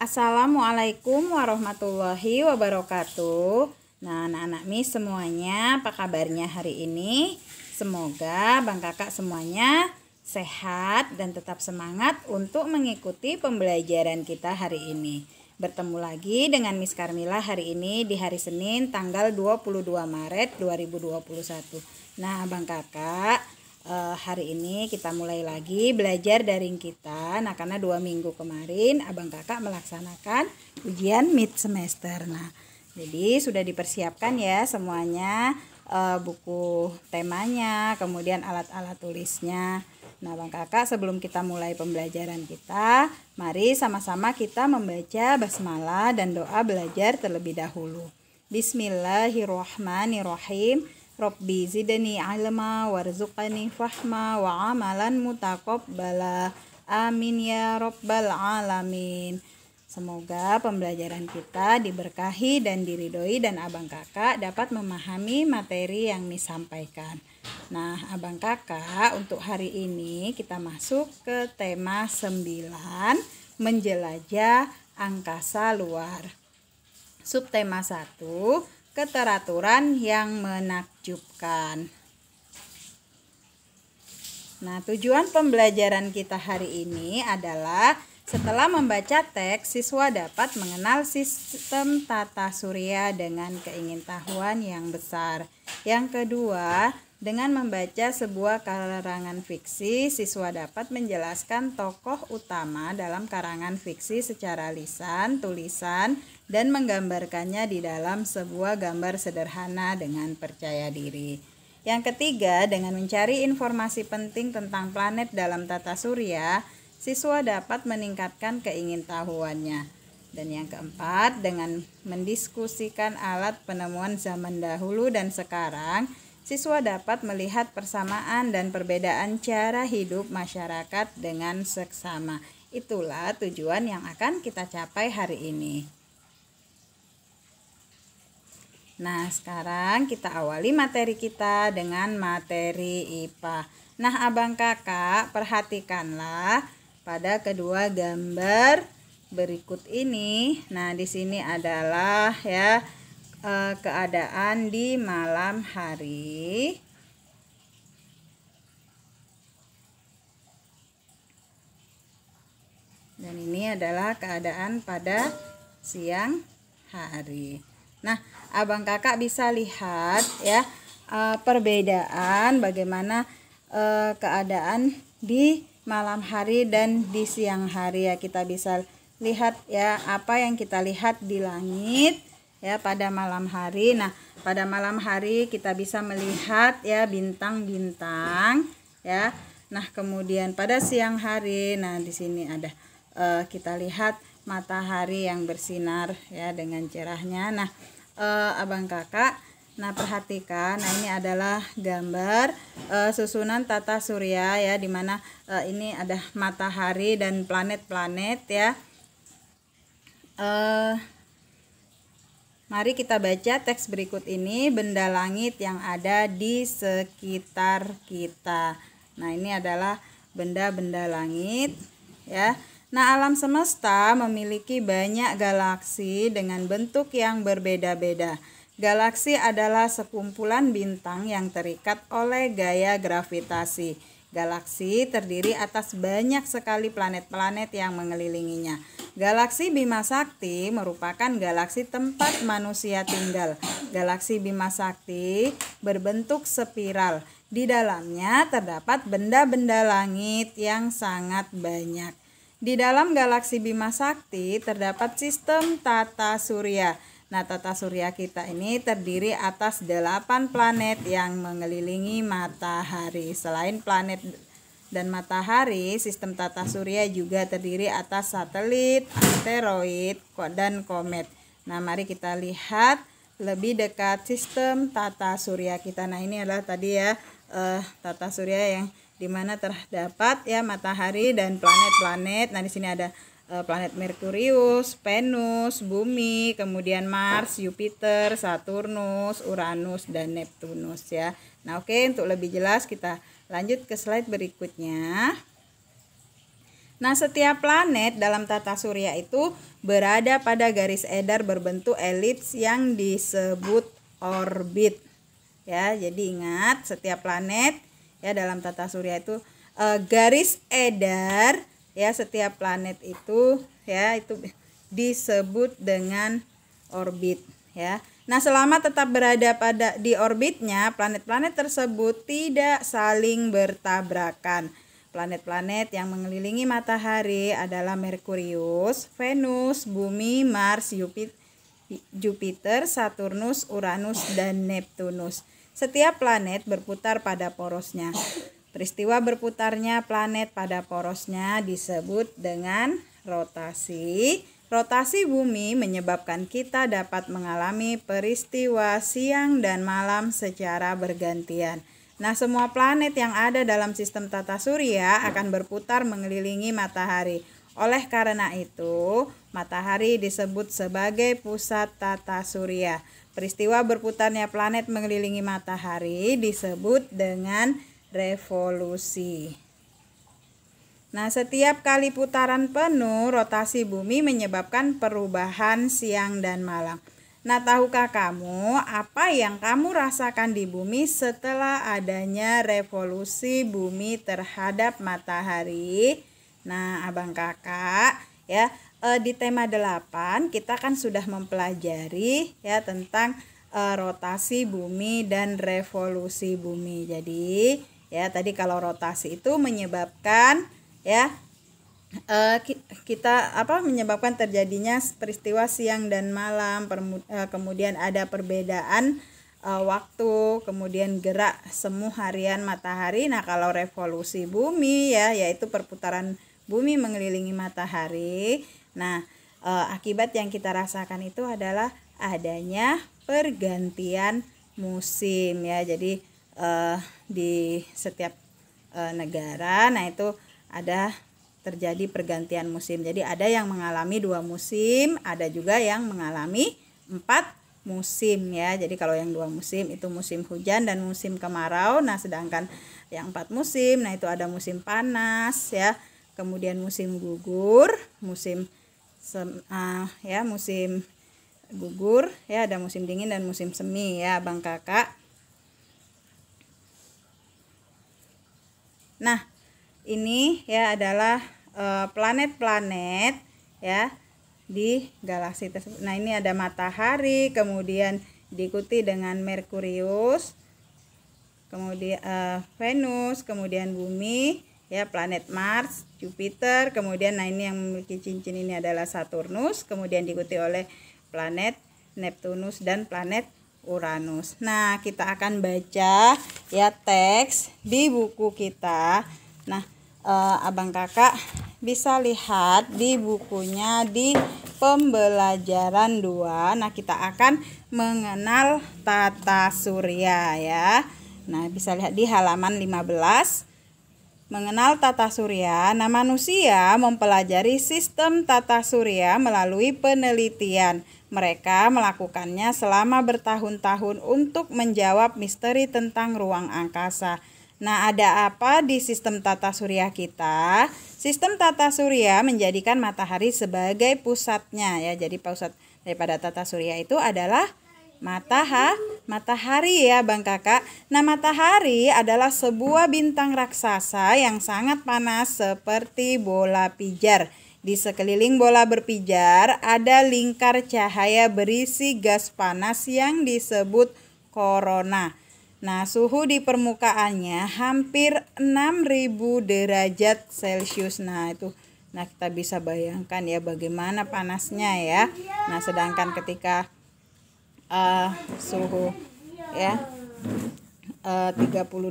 Assalamualaikum warahmatullahi wabarakatuh. Nah, anak-anak Miss semuanya, apa kabarnya hari ini? Semoga Bang Kakak semuanya sehat dan tetap semangat untuk mengikuti pembelajaran kita hari ini. Bertemu lagi dengan Miss Karmila hari ini di hari Senin tanggal 22 Maret 2021. Nah, Bang Kakak, hari ini kita mulai lagi belajar daring kita. Nah, karena 2 minggu kemarin Abang Kakak melaksanakan ujian mid semester. Nah, jadi sudah dipersiapkan ya semuanya, buku temanya, kemudian alat-alat tulisnya. Nah, Bang Kakak, sebelum kita mulai pembelajaran kita, mari sama-sama kita membaca basmalah dan doa belajar terlebih dahulu. Bismillahirrahmanirrahim. Rabbi zidni ilma warzuqni fahma wa amalan mutaqabbala. Amin ya rabbal alamin. Semoga pembelajaran kita diberkahi dan diridhoi dan Abang Kakak dapat memahami materi yang disampaikan. Nah, Abang Kakak, untuk hari ini kita masuk ke tema 9, menjelajah angkasa luar. Subtema 1, keteraturan yang menakjubkan. Nah, tujuan pembelajaran kita hari ini adalah setelah membaca teks, siswa dapat mengenal sistem tata surya dengan keingintahuan yang besar. Yang kedua, dengan membaca sebuah karangan fiksi, siswa dapat menjelaskan tokoh utama dalam karangan fiksi secara lisan, tulisan, dan menggambarkannya di dalam sebuah gambar sederhana dengan percaya diri. Yang ketiga, dengan mencari informasi penting tentang planet dalam tata surya, siswa dapat meningkatkan keingintahuannya. Dan yang keempat, dengan mendiskusikan alat penemuan zaman dahulu dan sekarang, siswa dapat melihat persamaan dan perbedaan cara hidup masyarakat dengan seksama. Itulah tujuan yang akan kita capai hari ini. Nah, sekarang kita awali materi kita dengan materi IPA. Nah, Abang Kakak, perhatikanlah pada kedua gambar berikut ini. Nah, di sini adalah ya keadaan di malam hari. Dan ini adalah keadaan pada siang hari. Nah, Abang Kakak bisa lihat ya perbedaan bagaimana keadaan di malam hari dan di siang hari ya. Kita bisa lihat ya apa yang kita lihat di langit ya pada malam hari. Nah, pada malam hari kita bisa melihat ya bintang-bintang ya. Nah, kemudian pada siang hari, nah di sini ada kita lihat matahari yang bersinar ya dengan cerahnya. Nah, Abang Kakak, nah perhatikan, nah ini adalah gambar susunan tata surya ya, dimana ini ada matahari dan planet-planet ya. Mari kita baca teks berikut ini, benda langit yang ada di sekitar kita. Nah, ini adalah benda-benda langit ya. Nah, alam semesta memiliki banyak galaksi dengan bentuk yang berbeda-beda. Galaksi adalah sekumpulan bintang yang terikat oleh gaya gravitasi. Galaksi terdiri atas banyak sekali planet-planet yang mengelilinginya. Galaksi Bima Sakti merupakan galaksi tempat manusia tinggal. Galaksi Bima Sakti berbentuk spiral. Di dalamnya terdapat benda-benda langit yang sangat banyak. Di dalam galaksi Bima Sakti terdapat sistem tata surya. Nah, tata surya kita ini terdiri atas 8 planet yang mengelilingi matahari. Selain planet dan matahari, sistem tata surya juga terdiri atas satelit, asteroid, dan komet. Nah, mari kita lihat lebih dekat sistem tata surya kita. Nah, ini adalah tadi ya tata surya yang dimana terdapat ya matahari dan planet-planet. Nah, di sini ada planet Merkurius, Venus, Bumi, kemudian Mars, Jupiter, Saturnus, Uranus, dan Neptunus ya. Nah, oke, untuk lebih jelas kita lanjut ke slide berikutnya. Nah, setiap planet dalam tata surya itu berada pada garis edar berbentuk elips yang disebut orbit. Ya, jadi ingat setiap planet ya dalam tata surya itu garis edar ya, setiap planet itu ya itu disebut dengan orbit ya. Nah, selama tetap berada di orbitnya, planet-planet tersebut tidak saling bertabrakan. Planet-planet yang mengelilingi matahari adalah Merkurius, Venus, Bumi, Mars, Jupiter, Saturnus, Uranus, dan Neptunus. Setiap planet berputar pada porosnya. Peristiwa berputarnya planet pada porosnya disebut dengan rotasi. Rotasi bumi menyebabkan kita dapat mengalami peristiwa siang dan malam secara bergantian. Nah, semua planet yang ada dalam sistem tata surya akan berputar mengelilingi matahari. Oleh karena itu, matahari disebut sebagai pusat tata surya. Peristiwa berputarnya planet mengelilingi matahari disebut dengan revolusi. Nah, setiap kali putaran penuh, rotasi bumi menyebabkan perubahan siang dan malam. Nah, tahukah kamu apa yang kamu rasakan di bumi setelah adanya revolusi bumi terhadap matahari? Nah, abang kakak ya, di tema 8 kita kan sudah mempelajari ya tentang rotasi bumi dan revolusi bumi. Jadi, ya tadi kalau rotasi itu menyebabkan ya kita menyebabkan terjadinya peristiwa siang dan malam, kemudian ada perbedaan waktu, kemudian gerak semu harian matahari. Nah, kalau revolusi bumi ya yaitu perputaran bumi mengelilingi matahari. Nah, akibat yang kita rasakan itu adalah adanya pergantian musim ya. Jadi di setiap negara nah itu ada terjadi pergantian musim. Jadi ada yang mengalami 2 musim, ada juga yang mengalami 4 musim ya. Jadi kalau yang 2 musim itu musim hujan dan musim kemarau. Nah, sedangkan yang 4 musim, nah itu ada musim panas ya, kemudian musim gugur, musim musim gugur ya, ada musim dingin dan musim semi ya, Bang Kakak. Nah, ini ya adalah planet-planet ya di galaksi tersebut. Nah, ini ada matahari, kemudian diikuti dengan Merkurius, kemudian Venus, kemudian bumi ya, planet Mars, Jupiter, kemudian nah ini yang memiliki cincin ini adalah Saturnus, kemudian diikuti oleh planet Neptunus dan planet Uranus. Nah, kita akan baca ya teks di buku kita. Nah, abang kakak bisa lihat di bukunya di pembelajaran 2. Nah, kita akan mengenal tata surya ya. Nah, bisa lihat di halaman 15. Mengenal tata surya. Nah, manusia mempelajari sistem tata surya melalui penelitian. Mereka melakukannya selama bertahun-tahun untuk menjawab misteri tentang ruang angkasa. Nah, ada apa di sistem tata surya kita? Sistem tata surya menjadikan matahari sebagai pusatnya ya. Jadi pusat daripada tata surya itu adalah matahari ya, Bang Kakak. Nah, matahari adalah sebuah bintang raksasa yang sangat panas seperti bola pijar. Di sekeliling bola berpijar ada lingkar cahaya berisi gas panas yang disebut korona. Nah, suhu di permukaannya hampir 6.000 derajat Celcius. Nah, kita bisa bayangkan ya bagaimana panasnya ya. Nah, sedangkan ketika suhu ya 30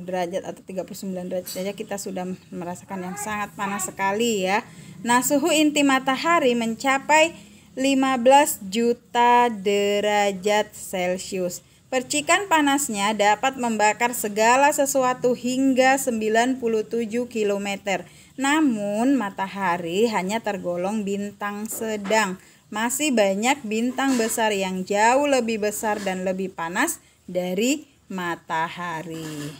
derajat atau 39 derajat saja kita sudah merasakan yang sangat panas sekali ya. Nah, suhu inti matahari mencapai 15 juta derajat Celcius. Percikan panasnya dapat membakar segala sesuatu hingga 97 km. Namun matahari hanya tergolong bintang sedang. Masih banyak bintang besar yang jauh lebih besar dan lebih panas dari matahari.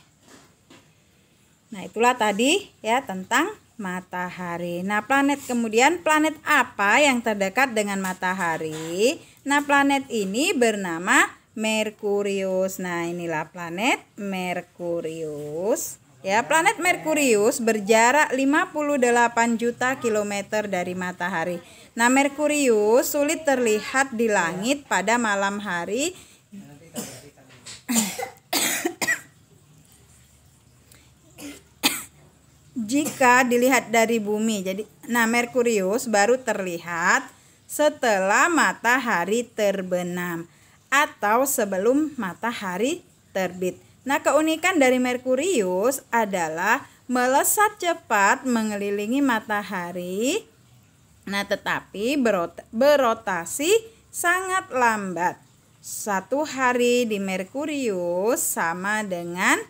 Nah, itulah tadi ya tentang matahari. Nah, kemudian planet apa yang terdekat dengan matahari? Nah, planet ini bernama Merkurius. Nah, inilah planet Merkurius. Ya, planet Merkurius berjarak 58 juta kilometer dari matahari. Nah, Merkurius sulit terlihat di langit pada malam hari. Jika dilihat dari bumi. Jadi, nah, Merkurius baru terlihat setelah matahari terbenam atau sebelum matahari terbit. Nah, keunikan dari Merkurius adalah melesat cepat mengelilingi matahari. Nah, tetapi berotasi sangat lambat. 1 hari di Merkurius sama dengan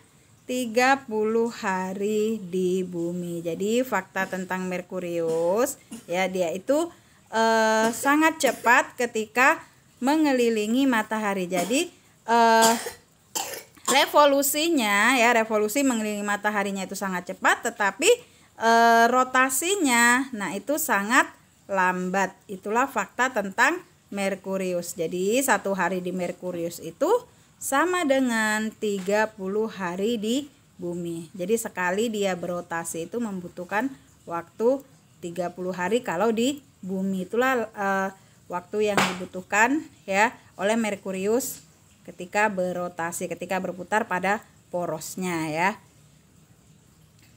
30 hari di bumi. Jadi fakta tentang Merkurius, ya, dia itu sangat cepat ketika mengelilingi matahari. Jadi revolusi mengelilingi mataharinya itu sangat cepat, tetapi rotasinya itu sangat lambat. Itulah fakta tentang Merkurius. Jadi 1 hari di Merkurius itu sama dengan 30 hari di bumi. Jadi sekali dia berotasi itu membutuhkan waktu 30 hari kalau di bumi. Itulah waktu yang dibutuhkan, ya, oleh Merkurius ketika berotasi, ketika berputar pada porosnya, ya.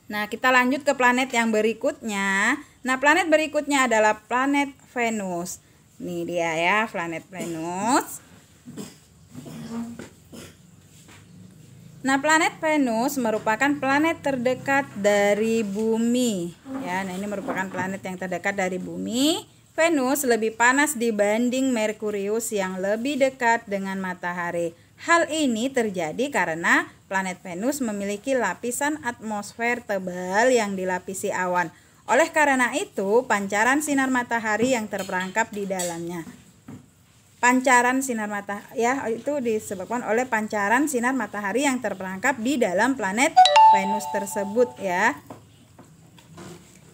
Nah, kita lanjut ke planet yang berikutnya. Nah, planet berikutnya adalah planet Venus. Nih dia, ya, planet Venus. Nah, planet Venus merupakan planet terdekat dari bumi, ya. Nah, ini merupakan planet yang terdekat dari bumi. Venus lebih panas dibanding Merkurius yang lebih dekat dengan matahari. Hal ini terjadi karena planet Venus memiliki lapisan atmosfer tebal yang dilapisi awan. Oleh karena itu, pancaran sinar matahari yang terperangkap di dalamnya. Pancaran sinar matahari, ya, itu disebabkan oleh pancaran sinar matahari yang terperangkap di dalam planet Venus tersebut, ya.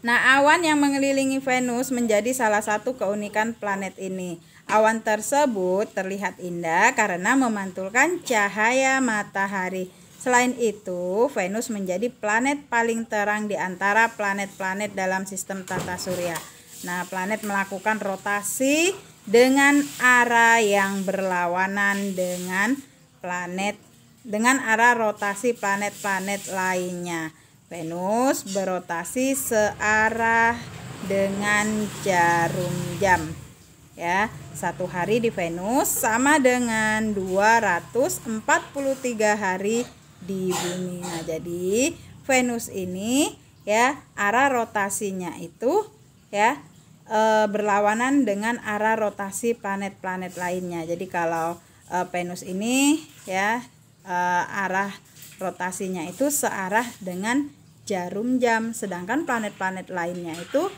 Nah, awan yang mengelilingi Venus menjadi salah satu keunikan planet ini. Awan tersebut terlihat indah karena memantulkan cahaya matahari. Selain itu, Venus menjadi planet paling terang di antara planet-planet dalam sistem tata surya. Nah, planet melakukan rotasi dengan arah yang berlawanan dengan arah rotasi planet-planet lainnya. Venus berotasi searah dengan jarum jam, ya. 1 hari di Venus sama dengan 243 hari di bumi. Nah, jadi Venus ini, ya, arah rotasinya itu, ya, berlawanan dengan arah rotasi planet-planet lainnya. Jadi kalau Venus ini, ya, arah rotasinya itu searah dengan jarum jam, sedangkan planet-planet lainnya itu,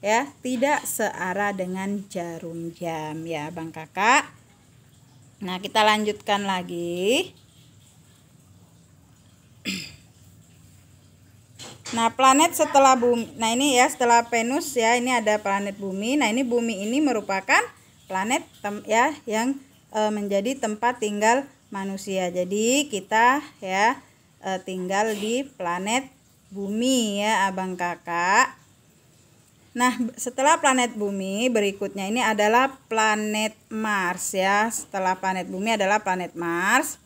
ya, tidak searah dengan jarum jam, ya, Bang Kakak. Nah, kita lanjutkan lagi. Nah, planet setelah bumi. Nah, ini, ya, setelah Venus, ya, ini ada planet bumi. Nah, ini bumi ini merupakan planet yang menjadi tempat tinggal manusia. Jadi kita, ya, tinggal di planet bumi, ya, Abang Kakak. Nah, setelah planet bumi berikutnya ini adalah planet Mars, ya. Setelah planet bumi adalah planet Mars.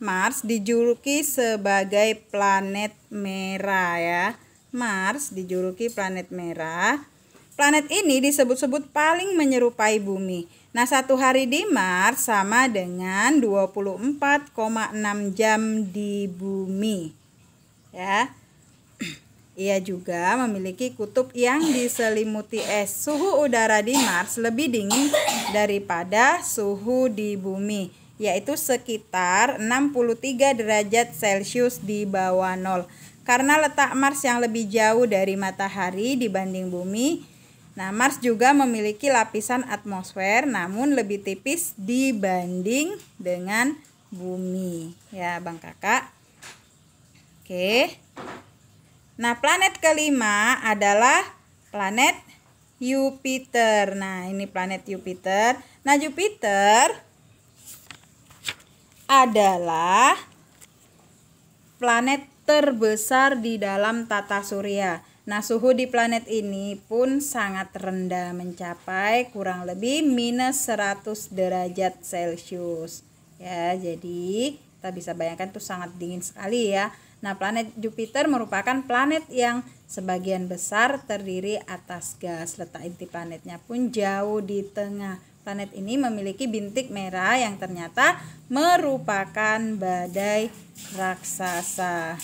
Mars dijuluki sebagai planet merah, ya. Mars dijuluki planet merah. Planet ini disebut-sebut paling menyerupai bumi. Nah, 1 hari di Mars sama dengan 24,6 jam di bumi, ya. Ia juga memiliki kutub yang diselimuti es. Suhu udara di Mars lebih dingin daripada suhu di bumi, yaitu sekitar 63 derajat Celcius di bawah nol. Karena letak Mars yang lebih jauh dari matahari dibanding bumi, nah, Mars juga memiliki lapisan atmosfer namun lebih tipis dibanding dengan bumi, ya, Bang Kakak. Oke. Nah, planet kelima adalah planet Jupiter. Nah, ini planet Jupiter. Nah, Jupiter adalah planet terbesar di dalam tata surya. Nah, suhu di planet ini pun sangat rendah, mencapai kurang lebih minus 100 derajat Celcius. Ya, jadi kita bisa bayangkan itu sangat dingin sekali ya. Nah, planet Jupiter merupakan planet yang sebagian besar terdiri atas gas. Letak inti planetnya pun jauh di tengah. Planet ini memiliki bintik merah yang ternyata merupakan badai raksasa.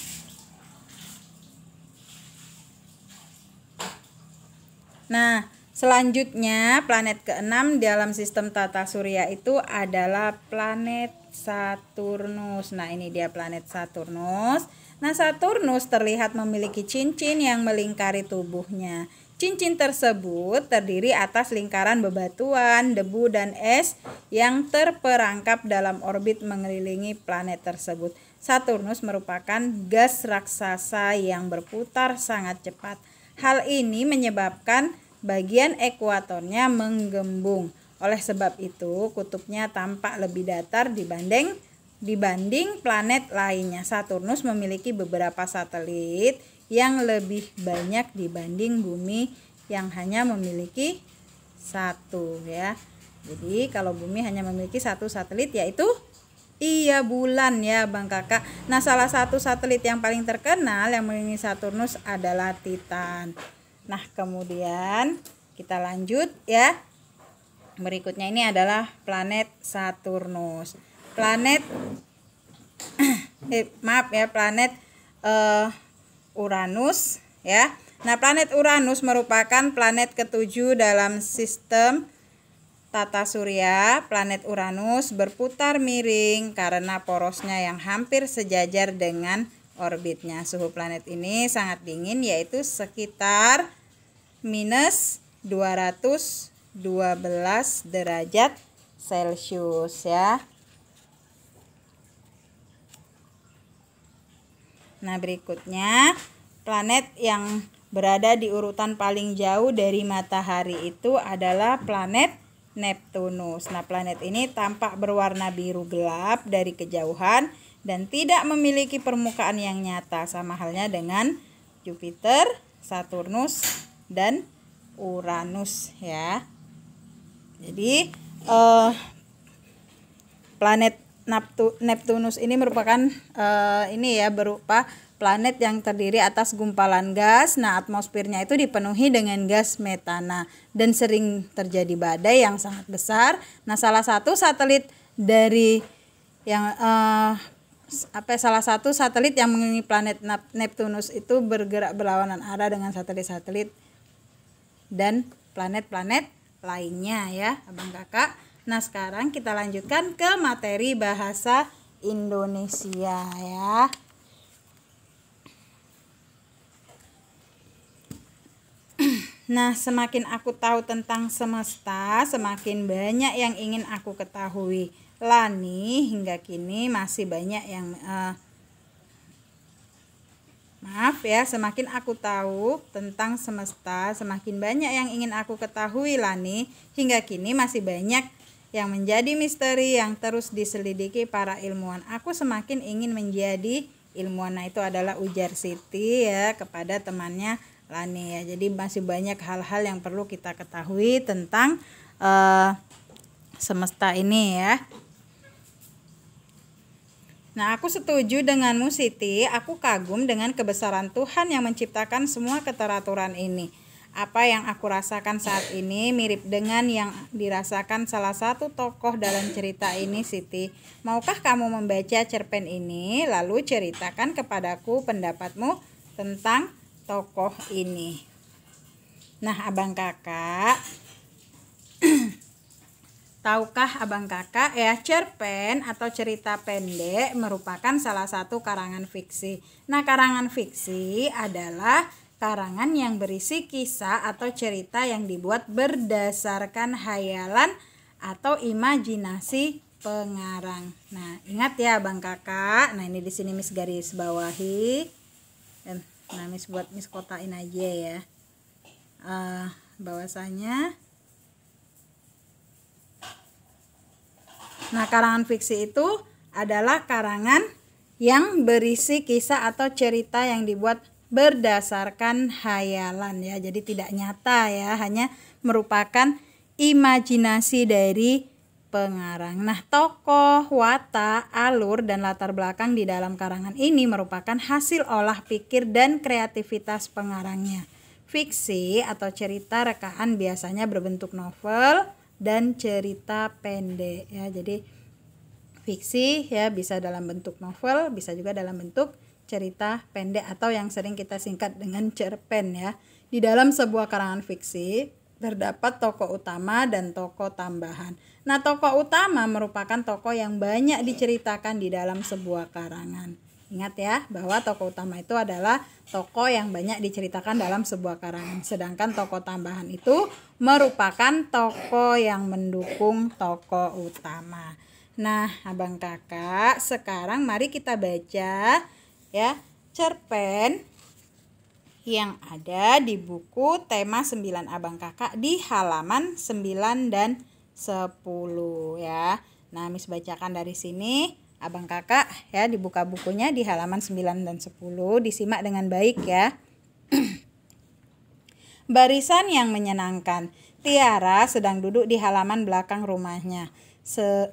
Nah, selanjutnya planet keenam dalam sistem tata surya itu adalah planet Saturnus. Nah, ini dia planet Saturnus. Nah, Saturnus terlihat memiliki cincin yang melingkari tubuhnya. Cincin tersebut terdiri atas lingkaran bebatuan, debu, dan es yang terperangkap dalam orbit mengelilingi planet tersebut. Saturnus merupakan gas raksasa yang berputar sangat cepat. Hal ini menyebabkan bagian ekuatornya menggembung. Oleh sebab itu, kutubnya tampak lebih datar dibanding planet lainnya. Saturnus memiliki beberapa satelit yang lebih banyak dibanding bumi yang hanya memiliki satu ya. Jadi kalau bumi hanya memiliki satu satelit, yaitu bulan ya Bang Kakak. Nah, salah satu satelit yang paling terkenal yang mengelilingi Saturnus adalah Titan. Nah, kemudian kita lanjut ya. Berikutnya ini adalah planet Saturnus. Planet planet Uranus ya. Nah, planet Uranus merupakan planet ketujuh dalam sistem tata surya. Planet Uranus berputar miring karena porosnya yang hampir sejajar dengan orbitnya. Suhu planet ini sangat dingin, yaitu sekitar minus 212 derajat Celcius ya. Nah, berikutnya planet yang berada di urutan paling jauh dari matahari itu adalah planet Neptunus. Nah, planet ini tampak berwarna biru gelap dari kejauhan dan tidak memiliki permukaan yang nyata, sama halnya dengan Jupiter, Saturnus, dan Uranus ya. Jadi planet Neptunus ini merupakan berupa planet yang terdiri atas gumpalan gas. Nah, atmosfernya itu dipenuhi dengan gas metana dan sering terjadi badai yang sangat besar. Nah, salah satu satelit yang mengelilingi planet Neptunus itu bergerak berlawanan arah dengan satelit-satelit dan planet-planet lainnya ya, Abang Kakak. Nah, sekarang kita lanjutkan ke materi bahasa Indonesia ya. Nah, semakin aku tahu tentang semesta, semakin banyak yang ingin aku ketahui. Lani hingga kini masih banyak yang semakin aku tahu tentang semesta, semakin banyak yang ingin aku ketahui, Lani. Hingga kini masih banyak yang menjadi misteri yang terus diselidiki para ilmuwan. Aku semakin ingin menjadi ilmuwan. Nah, itu adalah ujar Siti ya kepada temannya Lani ya. Jadi masih banyak hal-hal yang perlu kita ketahui tentang semesta ini ya. Nah, aku setuju denganmu Siti. Aku kagum dengan kebesaran Tuhan yang menciptakan semua keteraturan ini. Apa yang aku rasakan saat ini mirip dengan yang dirasakan salah satu tokoh dalam cerita ini, Siti. Maukah kamu membaca cerpen ini lalu ceritakan kepadaku pendapatmu tentang tokoh ini? Nah, Abang Kakak, tahukah Abang Kakak ya, cerpen atau cerita pendek merupakan salah satu karangan fiksi. Nah, karangan fiksi adalah karangan yang berisi kisah atau cerita yang dibuat berdasarkan hayalan atau imajinasi pengarang. Nah, ingat ya Abang Kakak. Nah, ini di sini Miss garis bawahi. Dan Nah, Miss kotain aja ya. Bahwasanya karangan fiksi itu adalah karangan yang berisi kisah atau cerita yang dibuat berdasarkan hayalan ya. Jadi tidak nyata ya, hanya merupakan imajinasi dari pengarang. Nah, tokoh, watak, alur, dan latar belakang di dalam karangan ini merupakan hasil olah pikir dan kreativitas pengarangnya. Fiksi atau cerita rekaan biasanya berbentuk novel dan cerita pendek ya. Jadi fiksi ya bisa dalam bentuk novel, bisa juga dalam bentuk cerita pendek atau yang sering kita singkat dengan cerpen ya. Di dalam sebuah karangan fiksi terdapat tokoh utama dan tokoh tambahan. Nah, tokoh utama merupakan tokoh yang banyak diceritakan di dalam sebuah karangan. Ingat ya, bahwa tokoh utama itu adalah tokoh yang banyak diceritakan dalam sebuah karangan. Sedangkan tokoh tambahan itu merupakan tokoh yang mendukung tokoh utama. Nah, abang kakak, sekarang mari kita baca ya cerpen yang ada di buku tema 9 abang kakak di halaman 9 dan 10 ya. Nah, Miss bacakan dari sini. Abang kakak ya dibuka bukunya di halaman 9 dan 10, disimak dengan baik ya. Barisan yang menyenangkan. Tiara sedang duduk di halaman belakang rumahnya,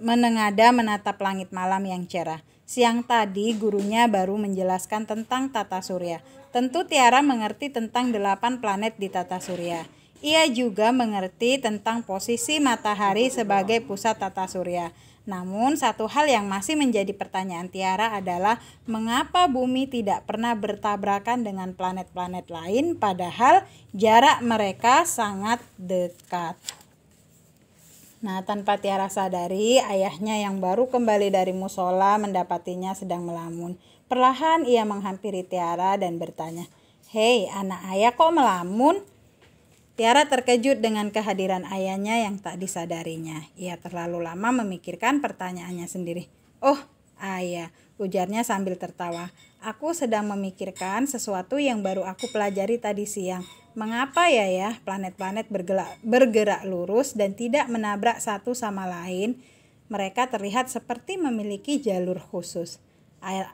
menengadah menatap langit malam yang cerah. Siang tadi gurunya baru menjelaskan tentang tata surya. Tentu Tiara mengerti tentang 8 planet di tata surya. Ia juga mengerti tentang posisi matahari sebagai pusat tata surya. Namun satu hal yang masih menjadi pertanyaan Tiara adalah mengapa bumi tidak pernah bertabrakan dengan planet-planet lain padahal jarak mereka sangat dekat. Nah, tanpa Tiara sadari, ayahnya yang baru kembali dari musola mendapatinya sedang melamun. Perlahan ia menghampiri Tiara dan bertanya, "Hei, anak ayah kok melamun?" Tiara terkejut dengan kehadiran ayahnya yang tak disadarinya. Ia terlalu lama memikirkan pertanyaannya sendiri. "Oh, ayah," ujarnya sambil tertawa. "Aku sedang memikirkan sesuatu yang baru aku pelajari tadi siang. Mengapa ya planet-planet bergerak lurus dan tidak menabrak satu sama lain? Mereka terlihat seperti memiliki jalur khusus."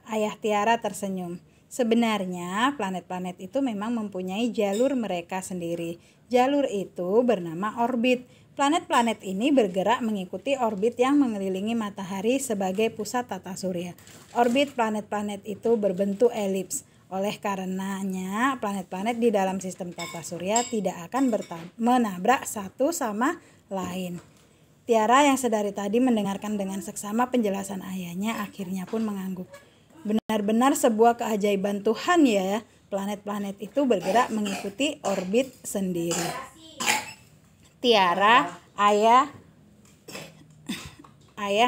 Ayah Tiara tersenyum. Sebenarnya planet-planet itu memang mempunyai jalur mereka sendiri. Jalur itu bernama orbit. Planet-planet ini bergerak mengikuti orbit yang mengelilingi matahari sebagai pusat tata surya. Orbit planet-planet itu berbentuk elips. Oleh karenanya, planet-planet di dalam sistem tata surya tidak akan menabrak satu sama lain. Tiara yang sedari tadi mendengarkan dengan seksama penjelasan ayahnya akhirnya pun mengangguk. Benar-benar sebuah keajaiban Tuhan ya, planet-planet itu bergerak mengikuti orbit sendiri. Tiara, ayah,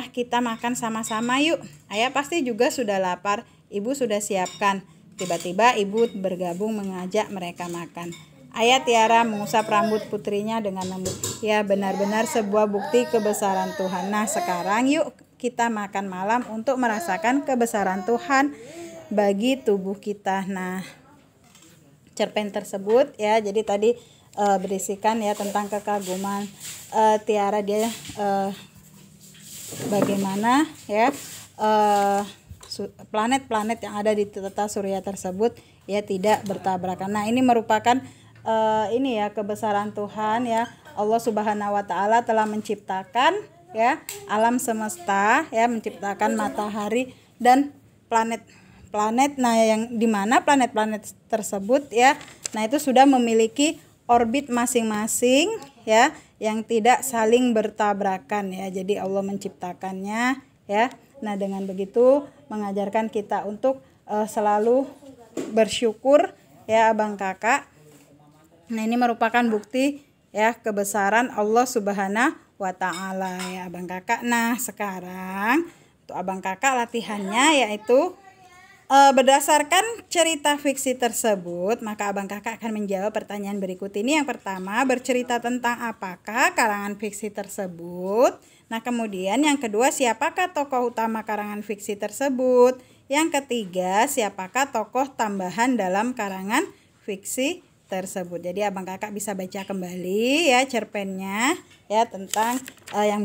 kita makan sama-sama yuk. Ayah pasti juga sudah lapar, ibu sudah siapkan. Tiba-tiba ibu bergabung mengajak mereka makan. Ayah Tiara mengusap rambut putrinya dengan lembut. Ya, benar-benar sebuah bukti kebesaran Tuhan. Nah, sekarang yuk kita makan malam untuk merasakan kebesaran Tuhan bagi tubuh kita. Nah, cerpen tersebut ya, jadi tadi berisikan ya tentang kekaguman Tiara dia bagaimana ya planet-planet yang ada di tata surya tersebut ya tidak bertabrakan. Nah, ini merupakan ini ya kebesaran Tuhan ya. Allah Subhanahu wa taala telah menciptakan ya alam semesta ya, menciptakan matahari dan planet-planet. Nah, yang dimana planet-planet tersebut ya, nah itu sudah memiliki orbit masing-masing ya yang tidak saling bertabrakan ya. Jadi Allah menciptakannya ya. Nah, dengan begitu mengajarkan kita untuk selalu bersyukur ya abang kakak. Nah, ini merupakan bukti ya kebesaran Allah Subhanahu wa taala ya abang kakak. Nah, sekarang untuk abang kakak latihannya yaitu berdasarkan cerita fiksi tersebut, maka abang kakak akan menjawab pertanyaan berikut ini. Yang pertama, bercerita tentang apakah karangan fiksi tersebut? Nah, kemudian yang kedua, siapakah tokoh utama karangan fiksi tersebut? Yang ketiga, siapakah tokoh tambahan dalam karangan fiksi tersebut. Jadi abang kakak bisa baca kembali ya cerpennya ya tentang cerpen yang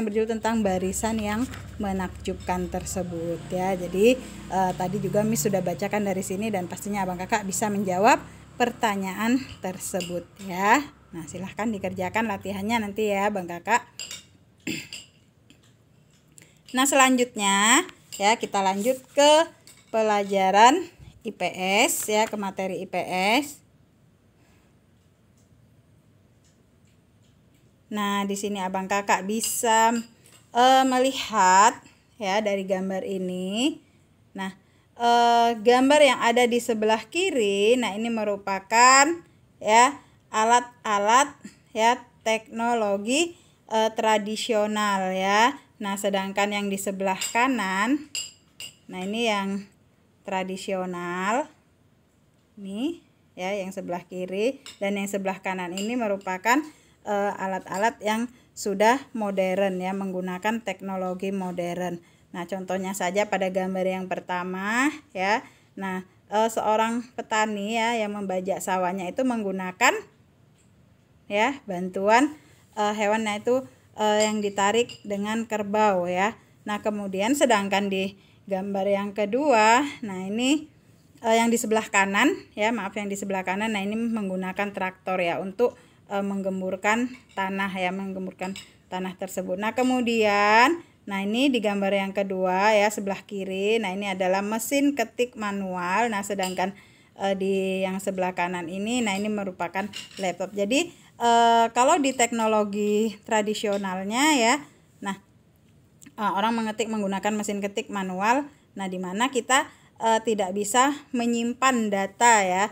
berjudul tentang barisan yang menakjubkan tersebut ya. Jadi tadi juga Miss sudah bacakan dari sini dan pastinya abang kakak bisa menjawab pertanyaan tersebut ya. Nah, silahkan dikerjakan latihannya nanti ya abang kakak. Nah, selanjutnya ya kita lanjut ke pelajaran IPS ya, ke materi IPS. Nah, di sini abang kakak bisa melihat ya dari gambar ini. Nah, gambar yang ada di sebelah kiri, nah ini merupakan ya alat-alat ya teknologi tradisional ya. Nah, sedangkan yang di sebelah kanan, nah ini yang tradisional. Nih ya, yang sebelah kiri dan yang sebelah kanan ini merupakan alat-alat yang sudah modern ya, menggunakan teknologi modern. Nah, contohnya saja pada gambar yang pertama ya. Nah, seorang petani ya yang membajak sawahnya itu menggunakan ya bantuan hewan itu yang ditarik dengan kerbau ya. Nah, kemudian sedangkan di gambar yang kedua, nah ini yang di sebelah kanan ya, yang di sebelah kanan, nah ini menggunakan traktor ya untuk menggemburkan tanah ya, menggemburkan tanah tersebut. Nah, kemudian nah ini di gambar yang kedua ya sebelah kiri, nah ini adalah mesin ketik manual. Nah, sedangkan di yang sebelah kanan ini, nah ini merupakan laptop. Jadi kalau di teknologi tradisionalnya ya, nah orang mengetik menggunakan mesin ketik manual, nah dimana kita tidak bisa menyimpan data ya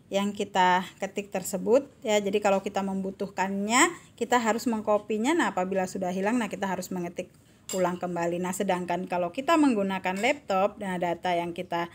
yang kita ketik tersebut ya. Jadi kalau kita membutuhkannya, kita harus mengkopinya. Nah, apabila sudah hilang, nah kita harus mengetik ulang kembali. Nah, sedangkan kalau kita menggunakan laptop, nah data yang kita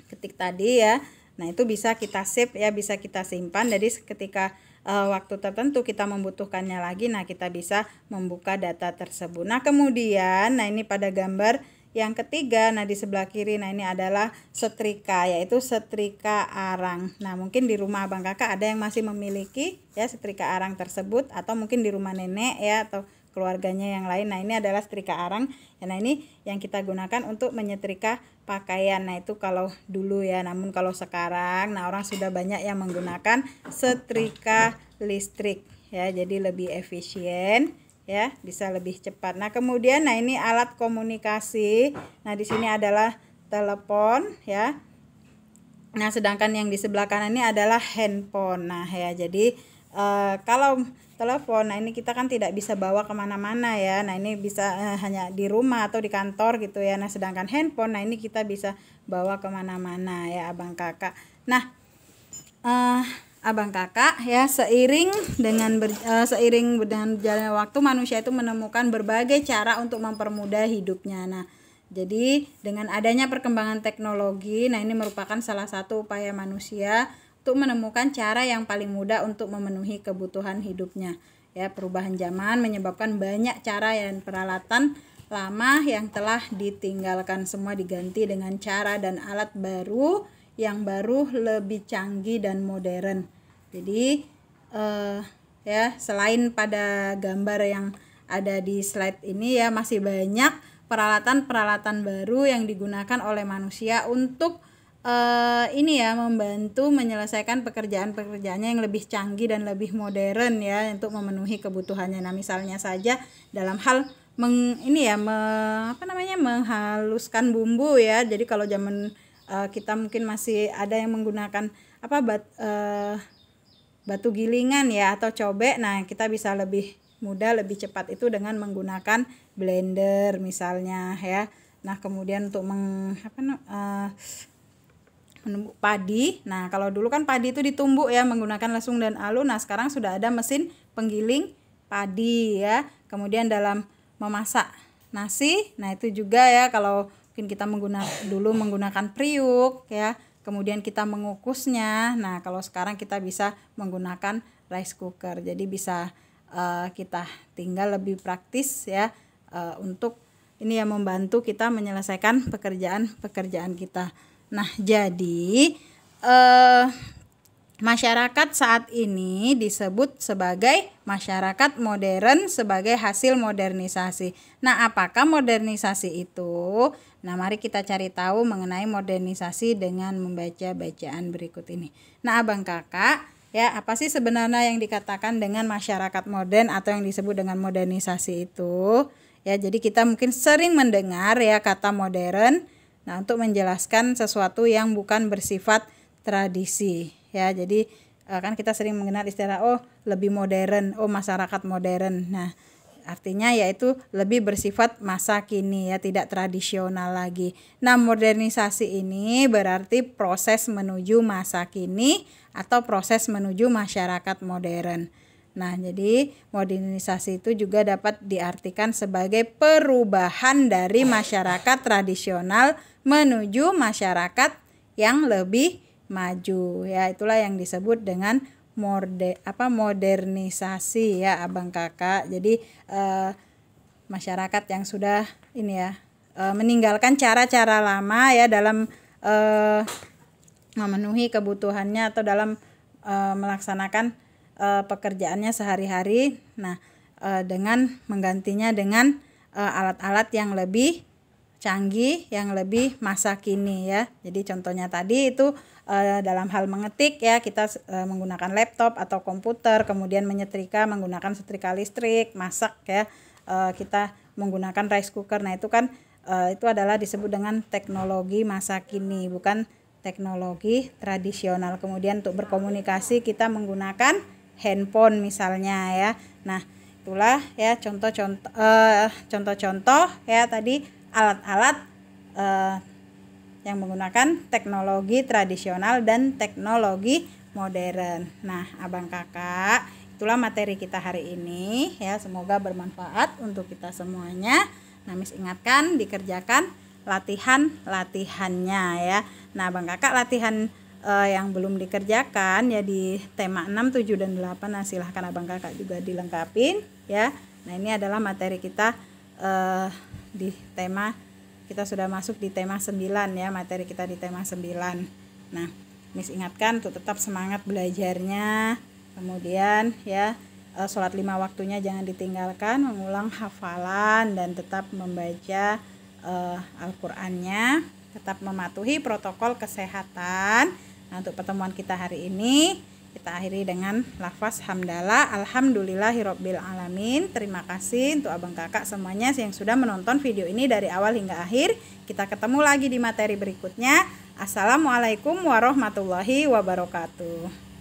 ketik tadi ya, nah itu bisa kita save ya, bisa kita simpan. Jadi ketika waktu tertentu kita membutuhkannya lagi, nah kita bisa membuka data tersebut. Nah, kemudian nah ini pada gambar yang ketiga, nah di sebelah kiri, nah ini adalah setrika, yaitu setrika arang. Nah, mungkin di rumah abang kakak ada yang masih memiliki ya setrika arang tersebut, atau mungkin di rumah nenek ya atau keluarganya yang lain. Nah, ini adalah setrika arang. Nah, ini yang kita gunakan untuk menyetrika pakaian. Nah, itu kalau dulu ya. Namun kalau sekarang, nah orang sudah banyak yang menggunakan setrika listrik ya, jadi lebih efisien ya, bisa lebih cepat. Nah, kemudian nah ini alat komunikasi. Nah, di sini adalah telepon ya. Nah, sedangkan yang di sebelah kanan ini adalah handphone. Nah ya, jadi kalau telepon, nah ini kita kan tidak bisa bawa kemana-mana ya. Nah, ini bisa hanya di rumah atau di kantor gitu ya. Nah, sedangkan handphone, nah ini kita bisa bawa kemana-mana ya abang kakak. Nah, abang kakak ya, seiring dengan berjalannya waktu, manusia itu menemukan berbagai cara untuk mempermudah hidupnya. Nah, jadi dengan adanya perkembangan teknologi, nah ini merupakan salah satu upaya manusia untuk menemukan cara yang paling mudah untuk memenuhi kebutuhan hidupnya. Ya, perubahan zaman menyebabkan banyak cara dan peralatan lama yang telah ditinggalkan semua diganti dengan cara dan alat baru yang lebih canggih dan modern. Jadi ya, selain pada gambar yang ada di slide ini ya, masih banyak peralatan-peralatan baru yang digunakan oleh manusia untuk ini ya, membantu menyelesaikan pekerjaan-pekerjaannya yang lebih canggih dan lebih modern ya, untuk memenuhi kebutuhannya. Nah, misalnya saja dalam hal menghaluskan bumbu ya. Jadi kalau zaman kita mungkin masih ada yang menggunakan batu gilingan ya atau cobek. Nah, kita bisa lebih mudah, lebih cepat itu dengan menggunakan blender misalnya ya. Nah, kemudian untuk menumbuk padi. Nah, kalau dulu kan padi itu ditumbuk ya menggunakan lesung dan alu. Nah, sekarang sudah ada mesin penggiling padi ya. Kemudian dalam memasak nasi, nah itu juga ya, kalau mungkin kita menggunakan periuk ya. Kemudian kita mengukusnya. Nah, kalau sekarang kita bisa menggunakan rice cooker. Jadi bisa kita tinggal lebih praktis ya untuk ini yang membantu kita menyelesaikan pekerjaan-pekerjaan kita. Nah, jadi masyarakat saat ini disebut sebagai masyarakat modern sebagai hasil modernisasi. Nah, apakah modernisasi itu? Nah, mari kita cari tahu mengenai modernisasi dengan membaca bacaan berikut ini. Nah, Abang Kakak, ya, apa sih sebenarnya yang dikatakan dengan masyarakat modern atau yang disebut dengan modernisasi itu? Ya, jadi kita mungkin sering mendengar ya kata modern. Nah, untuk menjelaskan sesuatu yang bukan bersifat tradisi. Ya, jadi kan kita sering mengenal istilah lebih modern, masyarakat modern. Nah, artinya yaitu lebih bersifat masa kini ya, tidak tradisional lagi. Nah, modernisasi ini berarti proses menuju masa kini atau proses menuju masyarakat modern. Nah, jadi modernisasi itu juga dapat diartikan sebagai perubahan dari masyarakat tradisional menuju masyarakat yang lebih maju ya, itulah yang disebut dengan modernisasi ya Abang Kakak. Jadi masyarakat yang sudah ini ya meninggalkan cara-cara lama ya dalam memenuhi kebutuhannya atau dalam melaksanakan pekerjaannya sehari-hari. Nah, dengan menggantinya dengan alat-alat yang lebih canggih, yang lebih masa kini ya. Jadi contohnya tadi itu dalam hal mengetik ya, kita menggunakan laptop atau komputer, kemudian menyetrika menggunakan setrika listrik, masak ya, kita menggunakan rice cooker. Nah, itu kan itu adalah disebut dengan teknologi masa kini, bukan teknologi tradisional. Kemudian untuk berkomunikasi kita menggunakan handphone misalnya ya. Nah, itulah ya contoh-contoh ya tadi alat-alat yang menggunakan teknologi tradisional dan teknologi modern. Nah, Abang Kakak, itulah materi kita hari ini ya, semoga bermanfaat untuk kita semuanya. Nah, Miss ingatkan dikerjakan latihannya ya. Nah, Abang Kakak latihan yang belum dikerjakan ya di tema 6, 7 dan 8. Nah, silahkan Abang Kakak juga dilengkapin ya. Nah, ini adalah materi kita di tema, kita sudah masuk di tema 9 ya, materi kita di tema 9. Nah, Miss ingatkan untuk tetap semangat belajarnya. Kemudian ya sholat 5 waktunya jangan ditinggalkan, mengulang hafalan dan tetap membaca Al-Qur'annya, tetap mematuhi protokol kesehatan. Nah, untuk pertemuan kita hari ini kita akhiri dengan lafaz hamdalah, alhamdulillahirabbil alamin. Terima kasih untuk Abang Kakak semuanya yang sudah menonton video ini dari awal hingga akhir. Kita ketemu lagi di materi berikutnya. Assalamualaikum warahmatullahi wabarakatuh.